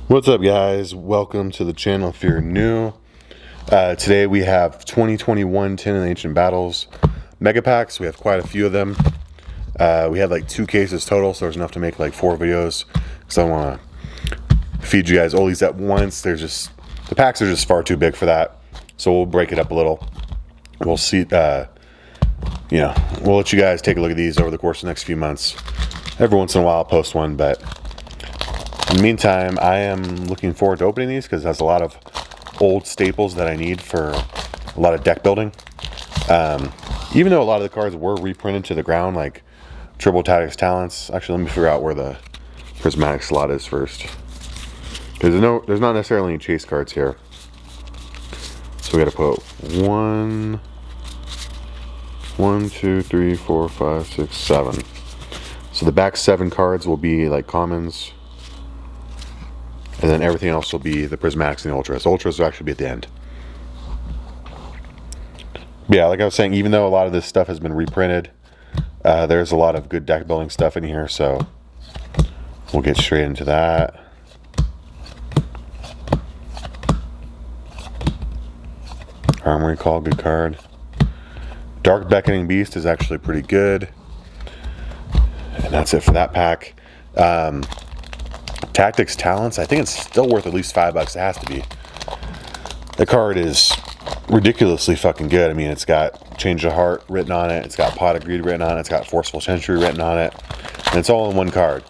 What's up, guys? Welcome to the channel if you're new. Today we have 2021 10 and Ancient Battles mega packs. We have quite a few of them. We had like 2 cases total, so there's enough to make like 4 videos because I want to feed you guys all these at once. The packs are just far too big for that, so we'll break it up a little. We'll see. We'll let you guys take a look at these over the course of the next few months. Every once in a while I'll post one, but in the meantime, I am looking forward to opening these because it has a lot of old staples that I need for a lot of deck building. Even though a lot of the cards were reprinted to the ground, like Triple Tactics Talents. Actually, let me figure out where the prismatic slot is first, because there's not necessarily any chase cards here. So we got to put 1, 2, 3, 4, 5, 6, 7. So the back 7 cards will be like commons. And then everything else will be the prismatics and the ultras. The ultras will actually be at the end. But yeah, like I was saying, even though a lot of this stuff has been reprinted, there's a lot of good deck building stuff in here, so we'll get straight into that. Armory Call, good card. Dark Beckoning Beast is actually pretty good. And that's it for that pack. Tactics Talents, I think it's still worth at least $5. It has to be. The card is ridiculously fucking good. I mean, it's got Change of Heart written on it. It's got Pot of Greed written on it. It's got Forceful Century written on it. And it's all in one card.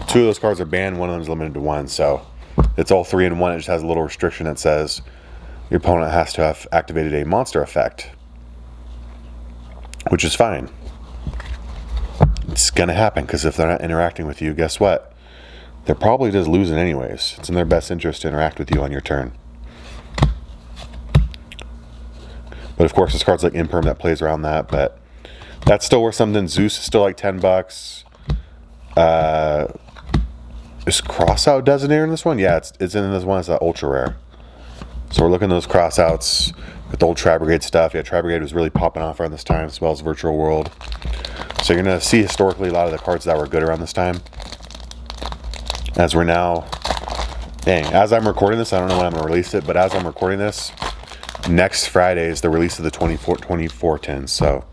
2 of those cards are banned. One of them is limited to 1. So it's all 3 in 1. It just has a little restriction that says your opponent has to have activated a monster effect, which is fine. It's going to happen because if they're not interacting with you, guess what? They're probably just losing anyways. It's in their best interest to interact with you on your turn. But of course, this card's like Imperm that plays around that, but that's still worth something. Zeus is still like $10. Is Crossout Designer in this one? Yeah, it's in this one. It's ultra rare. So we're looking at those crossouts with the old Trab Brigade stuff. Yeah, Trab Brigade was really popping off around this time, as well as Virtual World. So you're going to see historically a lot of the cards that were good around this time. As we're now, as I'm recording this, I don't know when I'm going to release it, but as I'm recording this, next Friday is the release of the 24 tins. So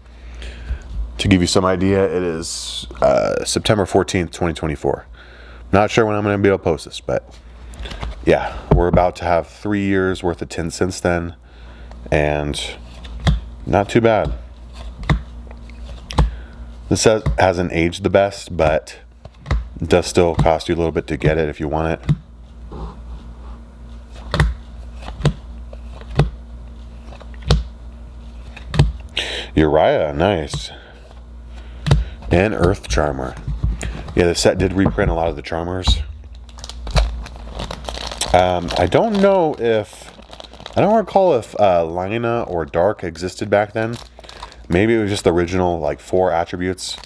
to give you some idea, it is September 14th, 2024. Not sure when I'm going to be able to post this, but yeah, we're about to have 3 years worth of tins since then, and not too bad. This hasn't aged the best, but it does still cost you a little bit to get it if you want it. Uriah, nice. And Earth Charmer. Yeah, the set did reprint a lot of the Charmers. I don't recall if Lina or Dark existed back then. Maybe it was just the original like 4 attributes: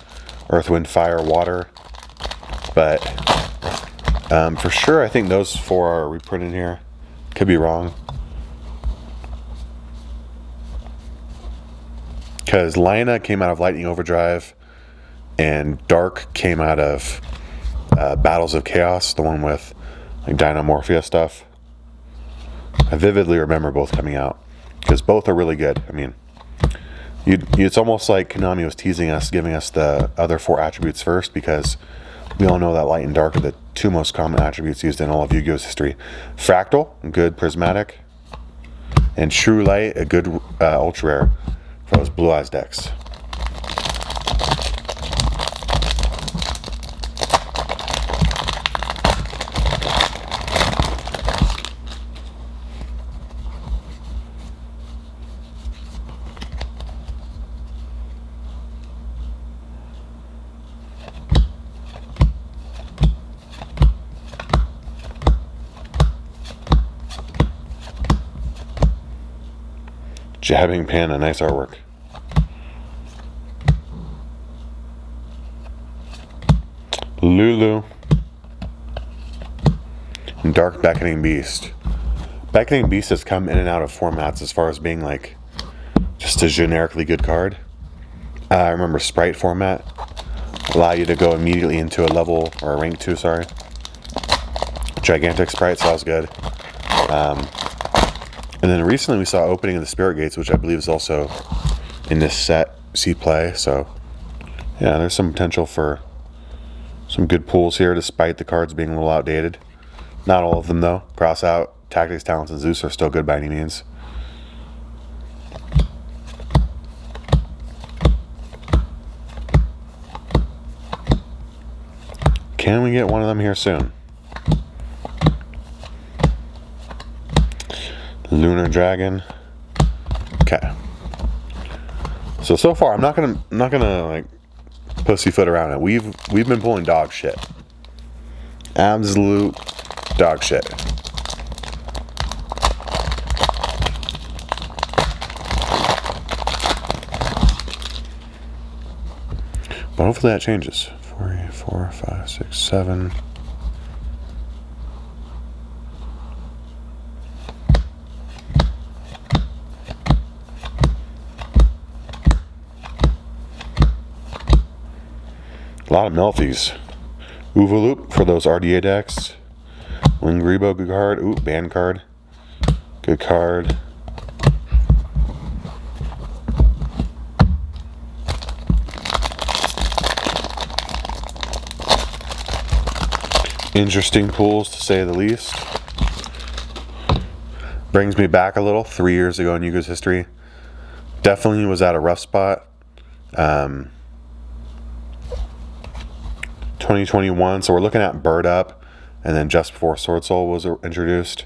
Earth, Wind, Fire, Water. But for sure, I think those 4 are reprinted here. Could be wrong. Because Lina came out of Lightning Overdrive, and Dark came out of Battles of Chaos, the one with like Dynamorphia stuff. I vividly remember both coming out, because both are really good. I mean, it's almost like Konami was teasing us, giving us the other 4 attributes first, because we all know that Light and Dark are the 2 most common attributes used in all of Yu-Gi-Oh's history. Fractal, good prismatic, and True Light, a good ultra rare for those Blue Eyes decks. Jabbing Panda, nice artwork. Lulu. And Dark Beckoning Beast. Beckoning Beast has come in and out of formats as far as being like just a generically good card. I remember Sprite format allow you to go immediately into a level, or a rank 2, sorry. gigantic sprite, so that was good. And then recently we saw opening of the Spirit Gates, which I believe is also in this set C play. So yeah, there's some potential for some good pulls here, despite the cards being a little outdated. Not all of them though. Crossout, Tactics, Talents, and Zeus are still good by any means. Can we get one of them here soon? Lunar Dragon. Okay. So far I'm not gonna like pussyfoot around it. We've been pulling dog shit. Absolute dog shit. But hopefully that changes. 3, 4, 5, 6, 7. A lot of Melfies. Uvaloop for those RDA decks. Lingribo, good card. Ooh, band card. Good card. Interesting pulls, to say the least. Brings me back a little. 3 years ago in Yugioh's history. Definitely was at a rough spot. 2021, so we're looking at Bird Up, and then just before Sword Soul was introduced.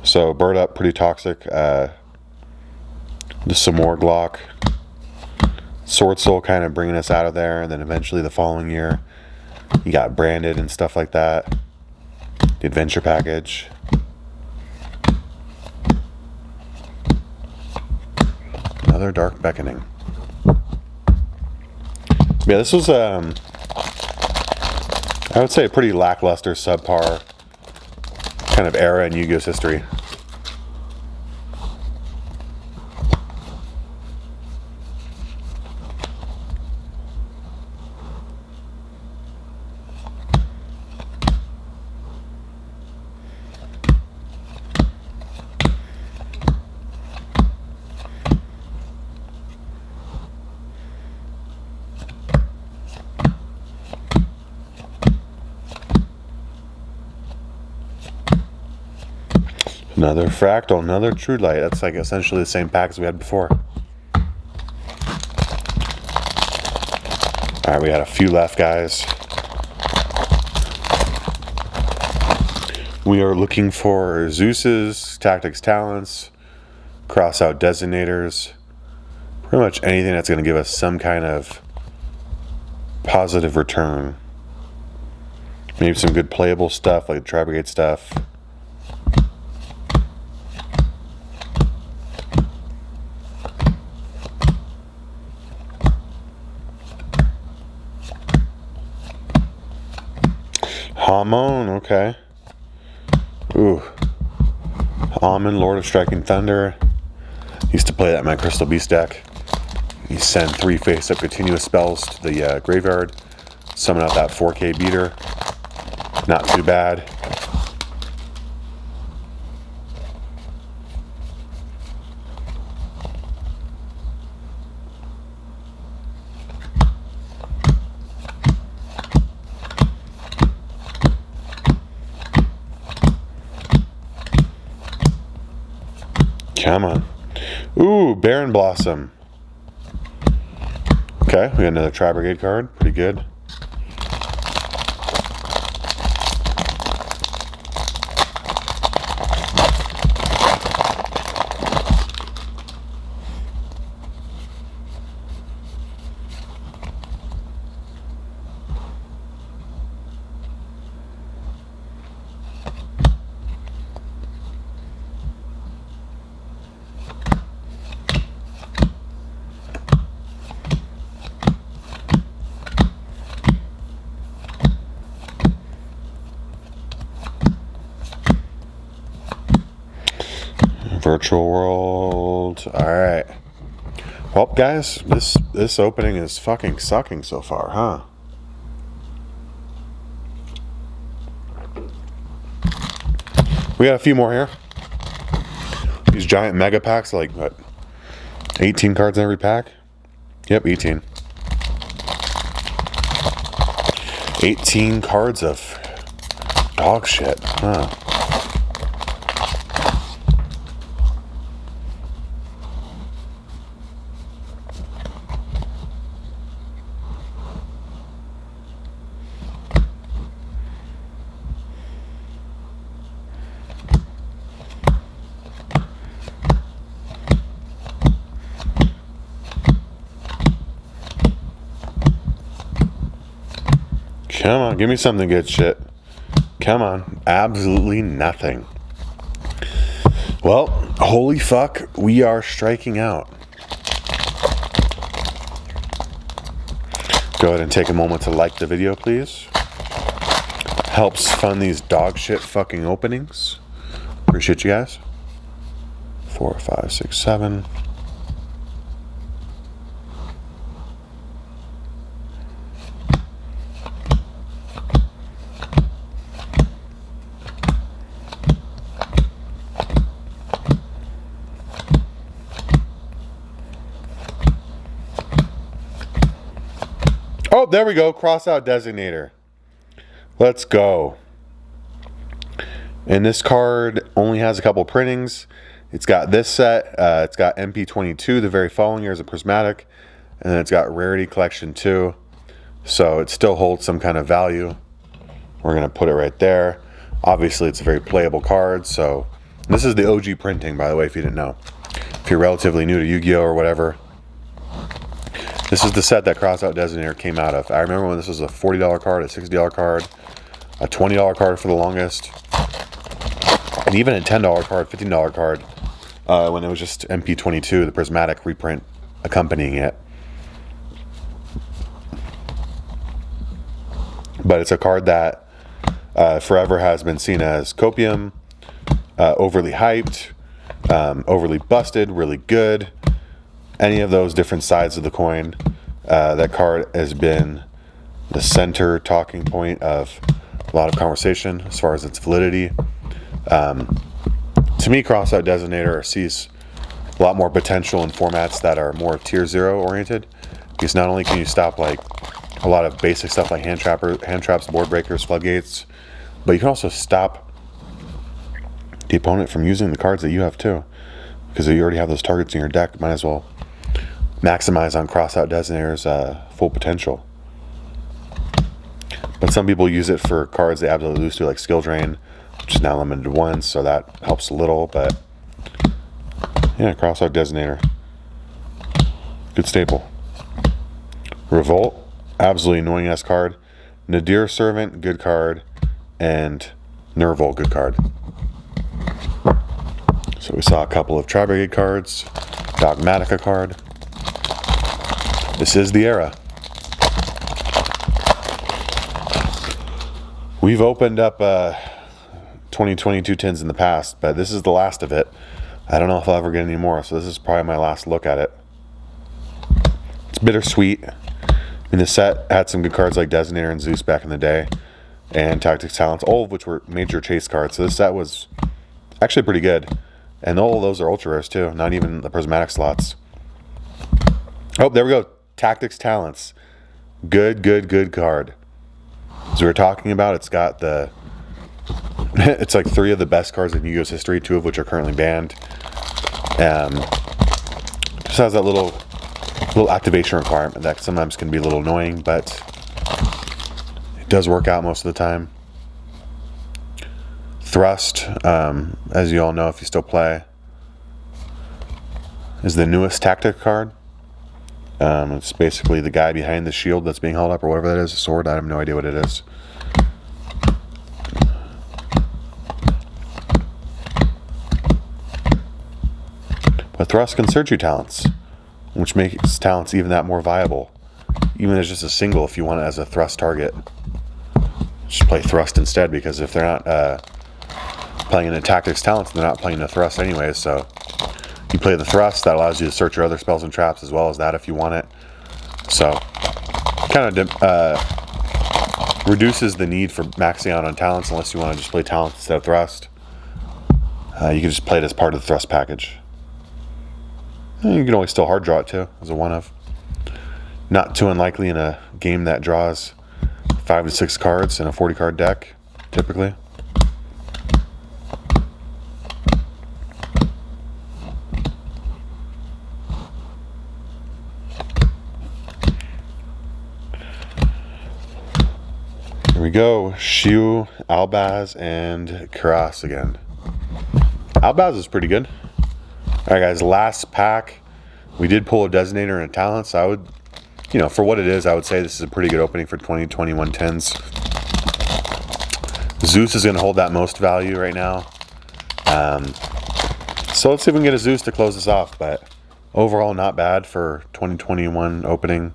So Bird Up, pretty toxic. Some more Glock. Sword Soul kind of bringing us out of there, and then eventually the following year, you got Branded and stuff like that. The Adventure Package. Another Dark Beckoning. Yeah, this was I would say a pretty lackluster, subpar kind of era in Yugioh's history. Another Fractal, another True Light. That's like essentially the same pack as we had before. Alright, we got a few left, guys. We are looking for Zeus's, Tactics, Talents, Crossout Designators. Pretty much anything that's going to give us some kind of positive return. Maybe some good playable stuff like the Trab Brigade stuff. Hamon, okay. Ooh. Hamon, Lord of Striking Thunder. Used to play that in my Crystal Beast deck. You send 3 face-up continuous spells to the graveyard. Summon out that 4K beater. Not too bad. Come on. Ooh, Baron Blossom. Okay, we got another Trab Brigade card. Pretty good. Virtual World. Alright. Well, guys, this opening is fucking sucking so far, huh? We got a few more here. These giant mega packs, like what? 18 cards in every pack? Yep, 18. 18 cards of dog shit. Huh. Come on, give me something good shit. Come on, absolutely nothing. Well, holy fuck, we are striking out. Go ahead and take a moment to like the video, please. Helps fund these dog shit fucking openings. Appreciate you guys. 4, 5, 6, 7. Oh, there we go. Crossout Designator. Let's go. And this card only has a couple printings. It's got this set. It's got MP22 the very following year as a prismatic. And then it's got Rarity Collection 2. So it still holds some kind of value. We're going to put it right there. Obviously, it's a very playable card. So this is the OG printing, by the way, if you didn't know. If you're relatively new to Yu-Gi-Oh! Or whatever. This is the set that Crossout Designator came out of. I remember when this was a $40 card, a $60 card, a $20 card for the longest, and even a $10 card, $15 card, when it was just MP22, the prismatic reprint accompanying it. But it's a card that forever has been seen as copium, overly hyped, overly busted, really good. Any of those different sides of the coin, that card has been the center talking point of a lot of conversation as far as its validity. To me, Crossout Designator sees a lot more potential in formats that are more tier 0 oriented, because not only can you stop like a lot of basic stuff like hand traps, board breakers, floodgates, but you can also stop the opponent from using the cards that you have too, because you already have those targets in your deck. Might as well maximize on Crossout Designator's full potential. But some people use it for cards they absolutely lose to, like Skill Drain, which is now limited to 1, so that helps a little. But yeah, Crossout Designator, good staple. Revolt, absolutely annoying ass card. Nadir Servant, good card. And Nerval, good card. So we saw a couple of Trab Brigade cards, Dogmatica card. This is the era. We've opened up 2022 tins in the past, but this is the last of it. I don't know if I'll ever get any more, so this is probably my last look at it. It's bittersweet. I mean, the set had some good cards like Designator and Zeus back in the day, and Tactics Talents, all of which were major chase cards. So this set was actually pretty good. And all of those are ultra rares too, not even the prismatic slots. Oh, there we go. Tactics Talents. Good card. As we were talking about, it's got the it's like 3 of the best cards in Yu-Gi-Oh's history, 2 of which are currently banned. Just has that little activation requirement that sometimes can be a little annoying, but it does work out most of the time. Thrust, as you all know if you still play, is the newest tactic card. It's basically the guy behind the shield that's being held up, or whatever that is, a sword. I have no idea what it is. But Thrust can search you talents, which makes talents even that more viable. Even as just a single, if you want it as a Thrust target, just play Thrust instead, because if they're not playing into Tactics Talents, they're not playing a Thrust anyways, so you play the Thrust, that allows you to search your other spells and traps as well as that if you want it. So, kind of reduces the need for maxing out on talents unless you want to just play talents instead of Thrust. You can just play it as part of the thrust package. You can always still hard draw it too, as a one of. Not too unlikely in a game that draws 5 to 6 cards in a 40 card deck, typically. Here we go. Shu, Albaz, and Karas again. Albaz is pretty good. Alright guys, last pack. We did pull a Designator and a Talent, so I would, you know, for what it is, I would say this is a pretty good opening for 2021 10s. Zeus is going to hold that most value right now. So let's see if we can get a Zeus to close this off, but overall not bad for 2021 opening.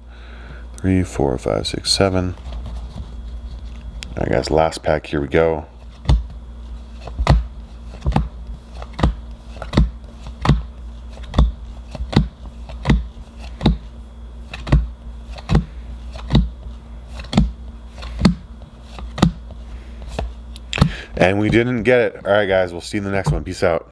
3, 4, 5, 6, 7. Alright guys, last pack, here we go. And we didn't get it. Alright guys, we'll see you in the next one. Peace out.